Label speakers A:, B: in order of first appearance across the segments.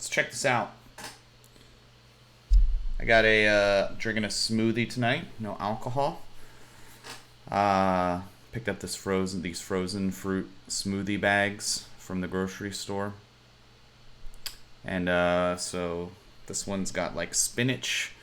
A: Let's check this out. I got drinking a smoothie tonight, no alcohol. Picked up these frozen fruit smoothie bags from the grocery store. And so this one's got like spinach,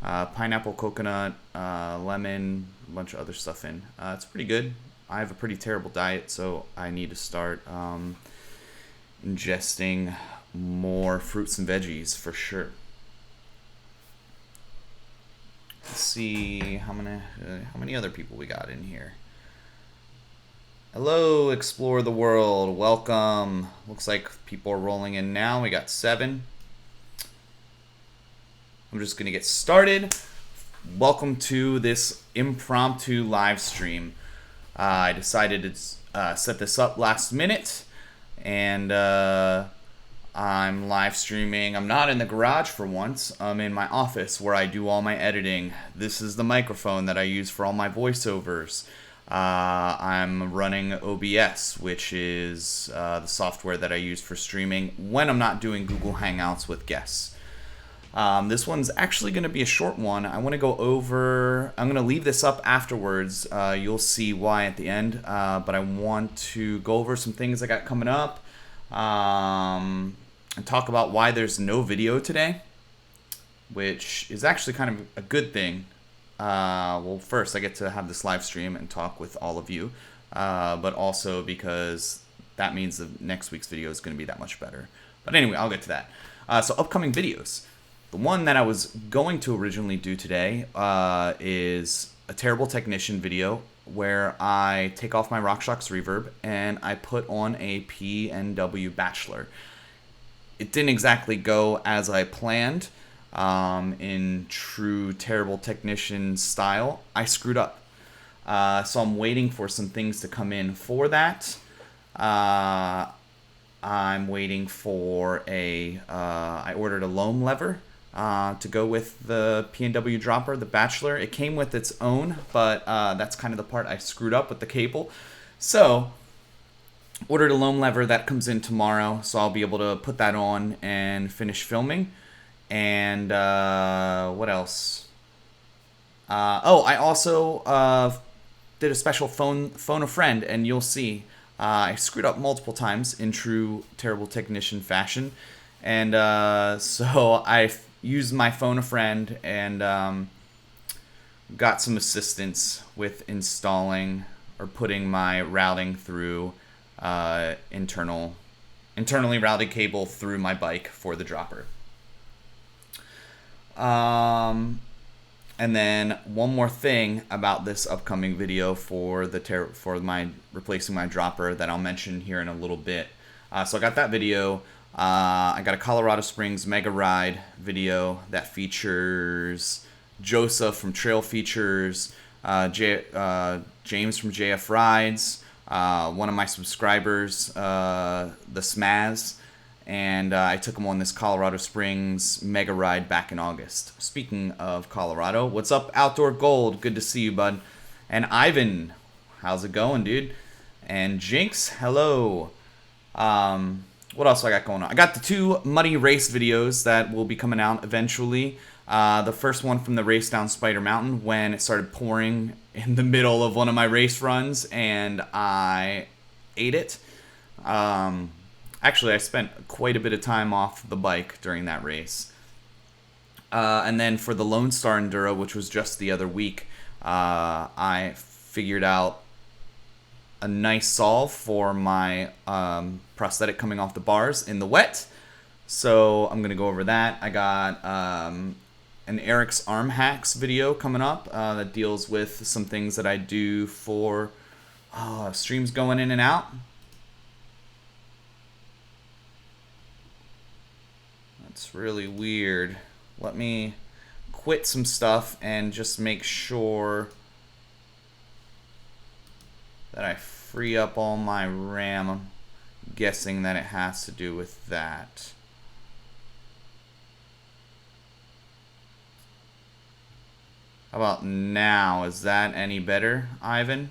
A: pineapple, coconut, lemon, a bunch of other stuff in. It's pretty good. I have a pretty terrible diet, so I need to start ingesting more fruits and veggies for sure. Let's see how many other people we got in here. Hello, explore the world. Welcome. Looks like people are rolling in now. We got 7. I'm just gonna get started. Welcome to this impromptu live stream. I decided to set this up last minute, and I'm live streaming. I'm not in the garage for once. I'm in my office where I do all my editing. This is the microphone that I use for all my voiceovers. I'm running OBS, which is the software that I use for streaming when I'm not doing Google Hangouts with guests. This one's actually going to be a short one. I want to go over... I'm going to leave this up afterwards. You'll see why at the end. But I want to go over some things I got coming up. And talk about why there's no video today, which is actually kind of a good thing. Well, first, I get to have this live stream and talk with all of you, but also because that means the next week's video is going to be that much better. But anyway, I'll get to that. So upcoming videos. The one that I was going to originally do today is a Terrible Technician video where I take off my RockShox reverb and I put on a PNW Bachelor. It didn't exactly go as I planned. In true Terrible Technician style, I screwed up. So I'm waiting for some things to come in for that. I'm waiting for I ordered a loam lever to go with the PNW dropper, the Bachelor. It came with its own, but that's kind of the part I screwed up with the cable. So ordered a loam lever that comes in tomorrow, so I'll be able to put that on and finish filming. And what else? I also did a special phone a friend, and you'll see I screwed up multiple times in true Terrible Technician fashion, and so I used my phone a friend and got some assistance with installing or putting my routing through internally routed cable through my bike for the dropper. And then one more thing about this upcoming video for my replacing my dropper that I'll mention here in a little bit. So I got that video. I got a Colorado Springs mega ride video that features Joseph from Trail Features, James from JF Rides, one of my subscribers, the Smaz. And I took him on this Colorado Springs mega ride back in August. Speaking of Colorado, what's up, Outdoor Gold? Good to see you, bud. And Ivan, how's it going, dude? And Jinx, hello. What else I got going on? I got the 2 muddy race videos that will be coming out eventually. The first one from the race down Spider Mountain when it started pouring in the middle of one of my race runs, and I ate it. Actually, I spent quite a bit of time off the bike during that race. And then for the Lone Star Enduro, which was just the other week, I figured out a nice solve for my prosthetic coming off the bars in the wet. So I'm going to go over that. I got an Eric's Arm Hacks video coming up that deals with some things that I do for streams going in and out. It's really weird. Let me quit some stuff and just make sure that I free up all my RAM. I'm guessing that it has to do with that. How about now? Is that any better, Ivan?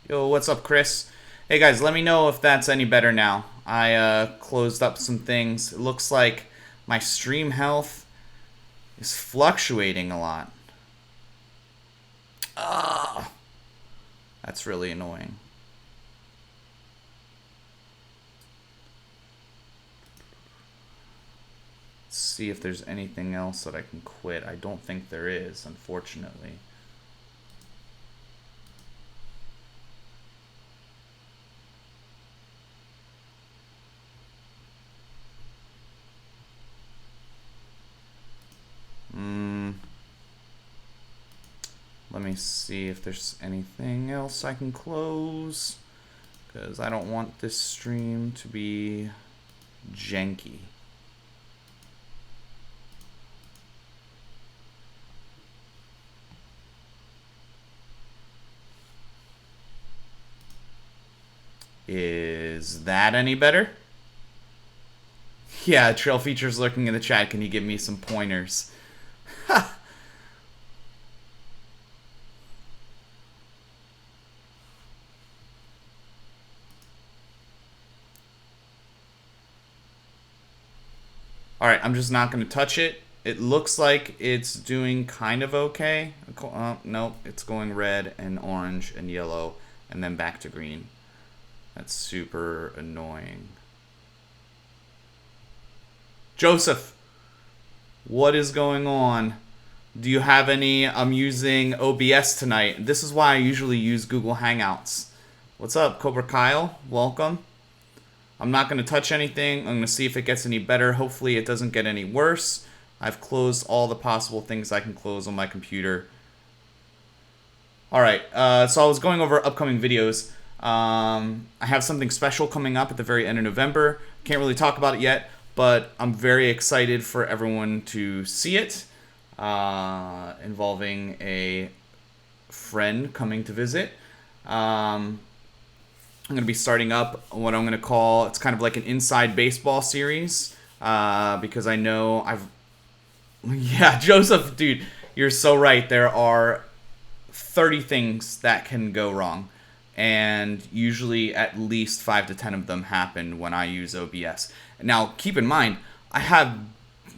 A: Yo, what's up, Chris? Hey guys, let me know if that's any better now. I closed up some things. It looks like my stream health is fluctuating a lot. Ah, that's really annoying. Let's see if there's anything else that I can quit. I don't think there is, unfortunately. Let me see if there's anything else I can close, because I don't want this stream to be janky. Is that any better? Yeah, Trail Features lurking in the chat. Can you give me some pointers? Alright, I'm just not going to touch it. It looks like it's doing kind of okay. Nope, it's going red and orange and yellow and then back to green. That's super annoying. Joseph, what is going on? Do you have any? I'm using OBS tonight. This is why I usually use Google Hangouts. What's up, Cobra Kyle? Welcome. I'm not going to touch anything. I'm going to see if it gets any better. Hopefully it doesn't get any worse. I've closed all the possible things I can close on my computer. Alright, so I was going over upcoming videos. I have something special coming up at the very end of November. Can't really talk about it yet, but I'm very excited for everyone to see it. Involving a friend coming to visit. I'm going to be starting up what I'm going to call, it's kind of like an inside baseball series, because I know yeah, Joseph, dude, you're so right. There are 30 things that can go wrong, and usually at least 5 to 10 of them happen when I use OBS. Now, keep in mind,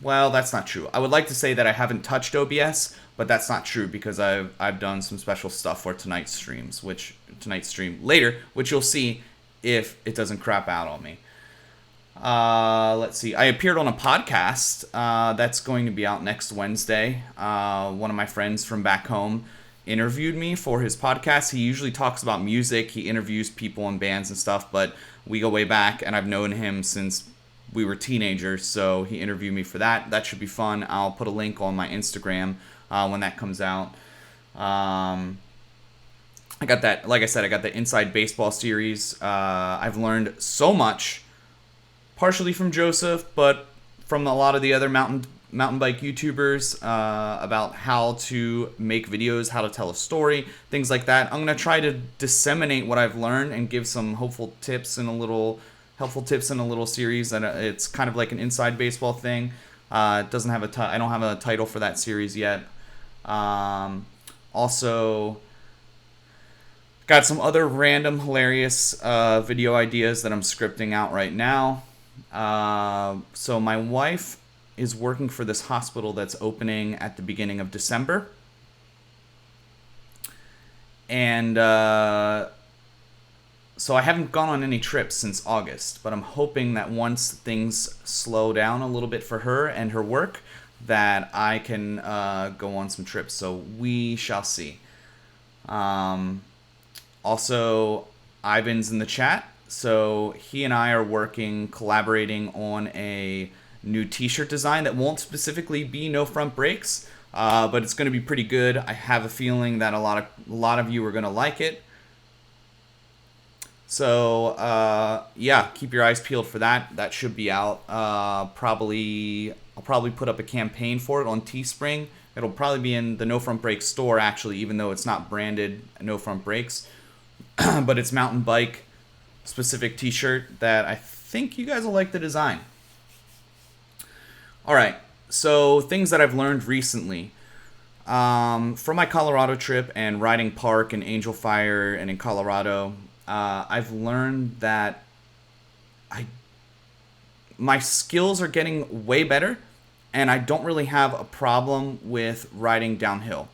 A: well, that's not true. I would like to say that I haven't touched OBS, but that's not true because I've done some special stuff for tonight's stream later, which you'll see if it doesn't crap out on me. Let's see. I appeared on a podcast that's going to be out next Wednesday. One of my friends from back home interviewed me for his podcast. He usually talks about music. He interviews people in bands and stuff, but we go way back, and I've known him since we were teenagers, so he interviewed me for that. That should be fun. I'll put a link on my Instagram when that comes out. I got that, like I said, I got the Inside Baseball series. I've learned so much, partially from Joseph, but from a lot of the other mountain bike YouTubers, about how to make videos, how to tell a story, things like that. I'm going to try to disseminate what I've learned and give some helpful tips in a little series. And it's kind of like an Inside Baseball thing. It doesn't have I don't have a title for that series yet. Also, got some other random hilarious video ideas that I'm scripting out right now. So my wife is working for this hospital that's opening at the beginning of December. And so I haven't gone on any trips since August, but I'm hoping that once things slow down a little bit for her and her work, that I can go on some trips. So we shall see. Also, Ivan's in the chat. So he and I are collaborating on a new t-shirt design that won't specifically be no front brakes, but it's going to be pretty good. I have a feeling that a lot of you are going to like it. So yeah, keep your eyes peeled for that. That should be out. I'll probably put up a campaign for it on Teespring. It'll probably be in the No Front Brakes store, actually, even though it's not branded No Front Brakes. But it's mountain bike specific t-shirt that I think you guys will like the design. All right, so things that I've learned recently. From my Colorado trip and riding park and Angel Fire and in Colorado, I've learned that I my skills are getting way better, and I don't really have a problem with riding downhill.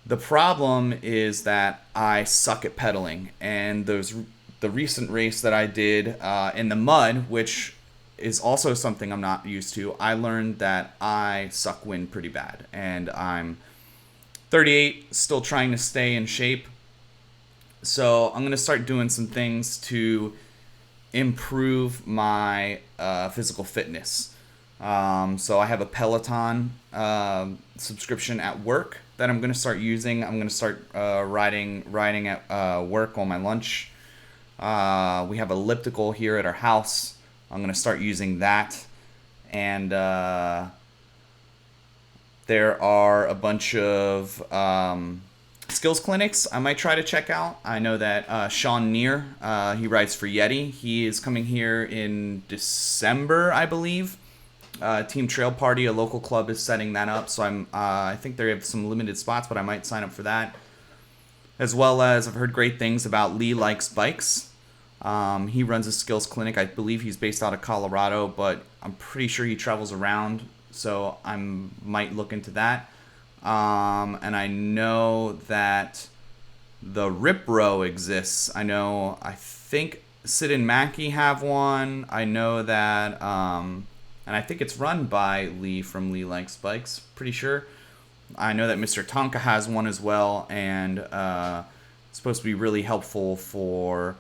A: The problem is that I suck at pedaling, and the recent race that I did in the mud, which is also something I'm not used to, I learned that I suck wind pretty bad, and I'm 38, still trying to stay in shape. So I'm going to start doing some things to improve my physical fitness. So I have a Peloton subscription at work that I'm going to start using. I'm going to start riding at work on my lunch. We have elliptical here at our house. I'm going to start using that. And there are a bunch of skills clinics I might try to check out. I know that Sean Neer, he rides for Yeti. He is coming here in December, I believe. Team Trail Party, a local club, is setting that up. So I think they have some limited spots, but I might sign up for that. As well as I've heard great things about Lee Likes Bikes. He runs a skills clinic. I believe he's based out of Colorado, but I'm pretty sure he travels around. So I might look into that. And I know that the Rip Row exists. I think Sid and Mackie have one. I know that, and I think it's run by Lee from Lee Likes Bikes, pretty sure. I know that Mr. Tonka has one as well, and it's supposed to be really helpful for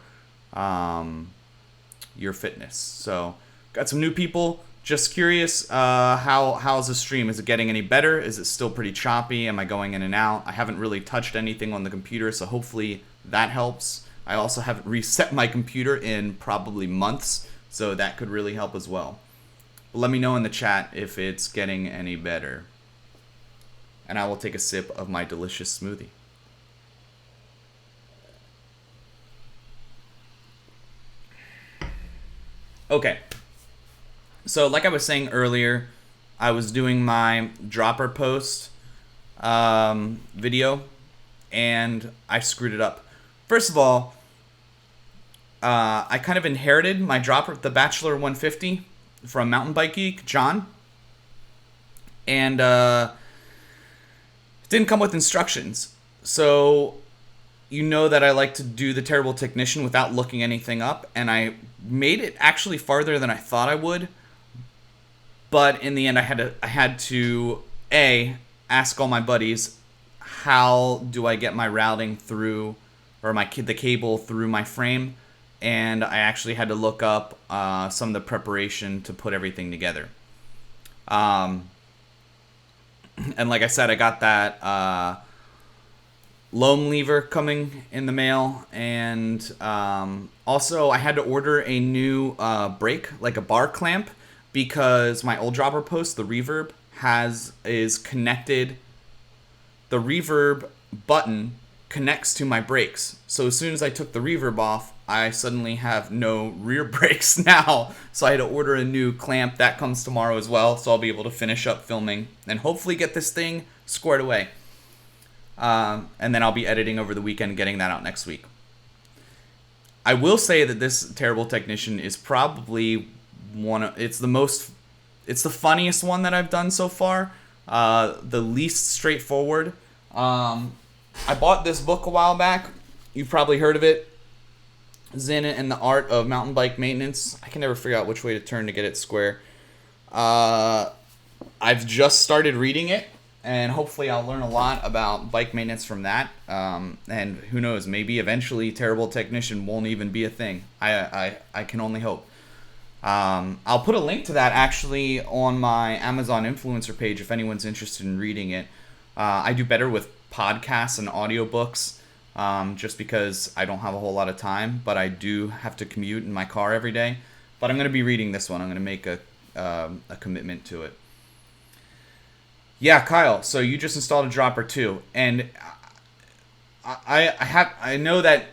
A: your fitness. So, got some new people. Just curious, how's the stream? Is it getting any better? Is it still pretty choppy? Am I going in and out? I haven't really touched anything on the computer, so hopefully that helps. I also haven't reset my computer in probably months, so that could really help as well. But let me know in the chat if it's getting any better. And I will take a sip of my delicious smoothie. Okay. So, like I was saying earlier, I was doing my dropper post video, and I screwed it up. First of all, I kind of inherited my dropper, the Bachelor 150, from Mountain Bike Geek, John. And it didn't come with instructions. So, you know that I like to do the Terrible Technician without looking anything up, and I made it actually farther than I thought I would. But in the end, I had to ask all my buddies, how do I get my routing through, or the cable through my frame, and I actually had to look up some of the preparation to put everything together. And like I said, I got that loam lever coming in the mail, and also I had to order a new brake, like a bar clamp, because my old dropper post, the reverb, is connected. The reverb button connects to my brakes. So as soon as I took the reverb off, I suddenly have no rear brakes now. So I had to order a new clamp. That comes tomorrow as well. So I'll be able to finish up filming and hopefully get this thing squared away. And then I'll be editing over the weekend, getting that out next week. I will say that this Terrible Technician is probably it's the funniest one that I've done so far, the least straightforward. I bought this book a while back. You've probably heard of it, Zen and the Art of Mountain Bike Maintenance. I can never figure out which way to turn to get it square. I've just started reading it, and hopefully I'll learn a lot about bike maintenance from that. And who knows, maybe eventually Terrible Technician won't even be a thing. I can only hope. I'll put a link to that actually on my Amazon influencer page if anyone's interested in reading it. I do better with podcasts and audiobooks just because I don't have a whole lot of time, but I do have to commute in my car every day. But I'm going to be reading this one. I'm going to make a commitment to it. Yeah, Kyle, so you just installed a dropper too. And I know that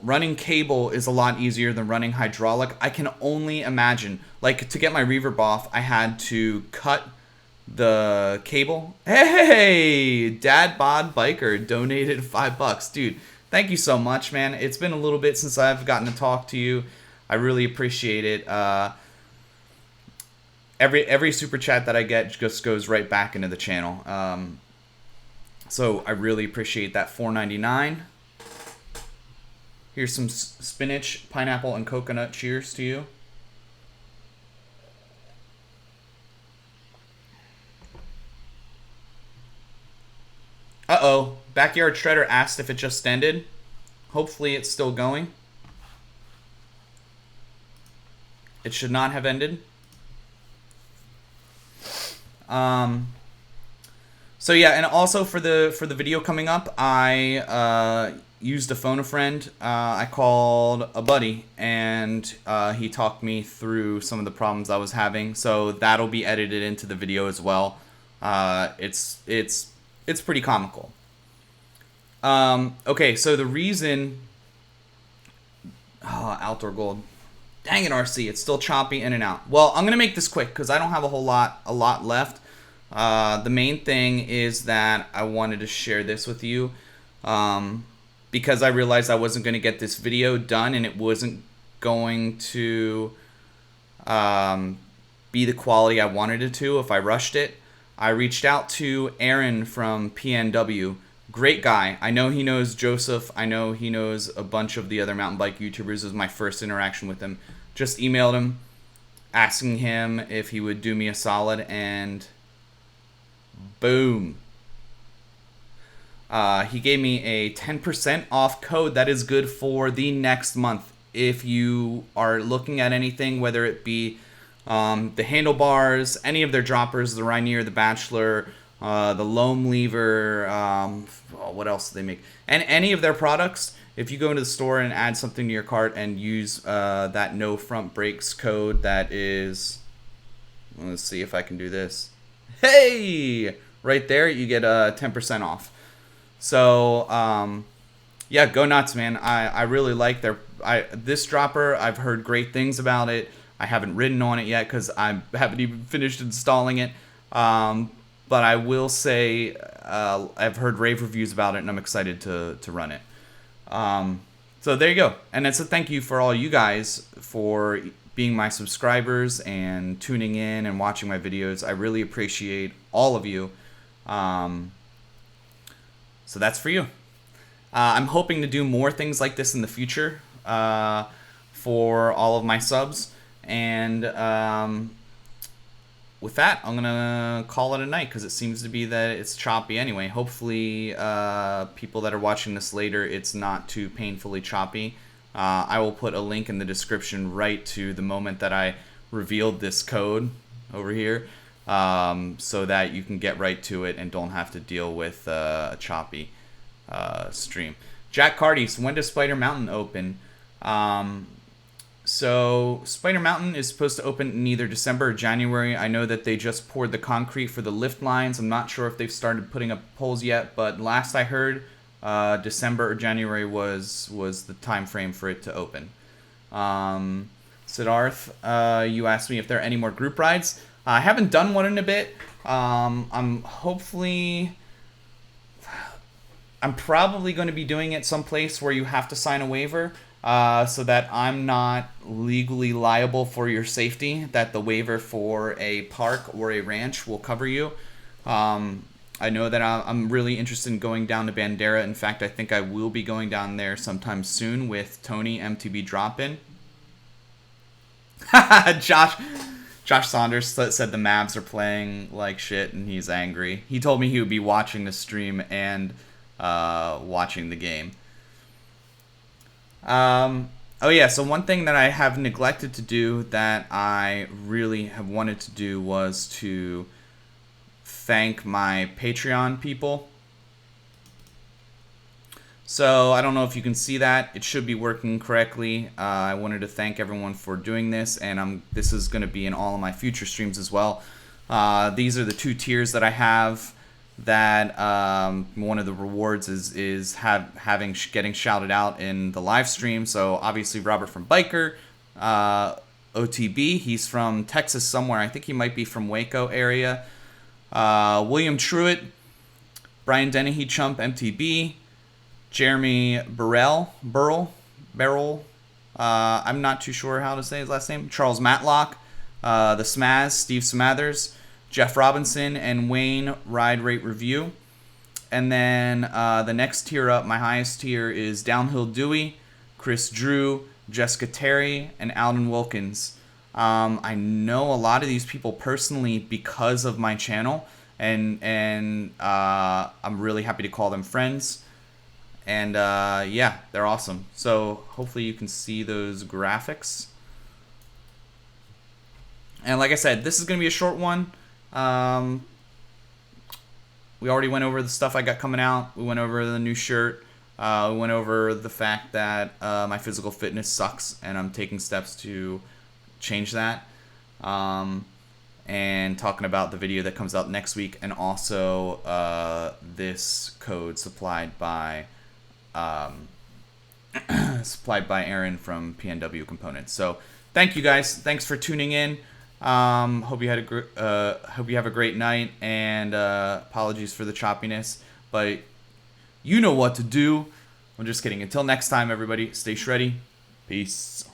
A: running cable is a lot easier than running hydraulic. I can only imagine, like, to get my reverb off, I had to cut the cable. Hey, Dad Bod Biker donated $5, dude. Thank you so much, man. It's been a little bit since I've gotten to talk to you. I really appreciate it. Every super chat that I get just goes right back into the channel. So I really appreciate that. $4.99. Here's some spinach, pineapple, and coconut. Cheers to you. Uh-oh. Backyard Shredder asked if it just ended. Hopefully it's still going. It should not have ended. So yeah, and also for the video coming up, I used a phone a friend. I called a buddy, and he talked me through some of the problems I was having. So that'll be edited into the video as well. It's pretty comical. Okay, so the reason... Oh, outdoor gold. Dang it, RC. It's still choppy in and out. Well, I'm going to make this quick because I don't have a lot left. The main thing is that I wanted to share this with you because I realized I wasn't going to get this video done and it wasn't going to be the quality I wanted it to if I rushed it. I reached out to Aaron from PNW. Great guy. I know he knows Joseph. I know he knows a bunch of the other mountain bike YouTubers. This was my first interaction with him. Just emailed him, asking him if he would do me a solid, and boom. He gave me a 10% off code that is good for the next month. If you are looking at anything, whether it be the handlebars, any of their droppers, the Rainier, the Bachelor, the Loam Lever, what else do they make? And any of their products, if you go into the store and add something to your cart and use that no front brakes code that is, let's see if I can do this. Hey! Right there, you get 10% off. So, yeah, go nuts, man. I really like this dropper. I've heard great things about it. I haven't ridden on it yet because I haven't even finished installing it. But I will say I've heard rave reviews about it, and I'm excited to run it. So there you go. And it's a thank you for all you guys for being my subscribers and tuning in and watching my videos. I really appreciate all of you. So that's for you. I'm hoping to do more things like this in the future for all of my subs. And with that, I'm going to call it a night because it seems to be that it's choppy anyway. Hopefully, people that are watching this later, it's not too painfully choppy. I will put a link in the description right to the moment that I revealed this code over here so that you can get right to it and don't have to deal with a choppy stream. Jack Cardi's, when does Spider Mountain open? So Spider Mountain is supposed to open in either December or January. I know that they just poured the concrete for the lift lines. I'm not sure if they've started putting up poles yet, but last I heard, December or January was the time frame for it to open. Siddharth, you asked me if there are any more group rides. I haven't done one in a bit. I'm probably going to be doing it someplace where you have to sign a waiver. So that I'm not legally liable for your safety, that the waiver for a park or a ranch will cover you. I know that I'm really interested in going down to Bandera. In fact, I think I will be going down there sometime soon with Tony, MTB Drop-In. Josh Saunders said the Mavs are playing like shit and he's angry. He told me he would be watching the stream and watching the game. Oh yeah, so one thing that I have neglected to do that I really have wanted to do was to thank my Patreon people. So I don't know if you can see that. It should be working correctly. I wanted to thank everyone for doing this, and this is going to be in all of my future streams as well. These are the 2 tiers that I have. That one of the rewards is getting shouted out in the live stream. So obviously Robert from Biker, OTB, he's from Texas somewhere. I think he might be from Waco area. William Truitt, Brian Dennehy, Chump, MTB, Jeremy Burrell, I'm not too sure how to say his last name. Charles Matlock, the Smaz, Steve Smathers, Jeff Robinson, and Wayne Ride Rate Review. And then the next tier up, my highest tier, is Downhill Dewey, Chris Drew, Jessica Terry, and Alden Wilkins. I know a lot of these people personally because of my channel, and I'm really happy to call them friends. And yeah, they're awesome. So hopefully you can see those graphics. And like I said, this is going to be a short one. We already went over the stuff I got coming out. We went over the new shirt. We went over the fact that my physical fitness sucks, and I'm taking steps to change that. And talking about the video that comes out next week, and also this code supplied by Aaron from PNW Components. So thank you guys. Thanks for tuning in. Hope you have a great night, and apologies for the choppiness, but you know what to do. I'm just kidding. Until next time, everybody, stay shreddy. Peace.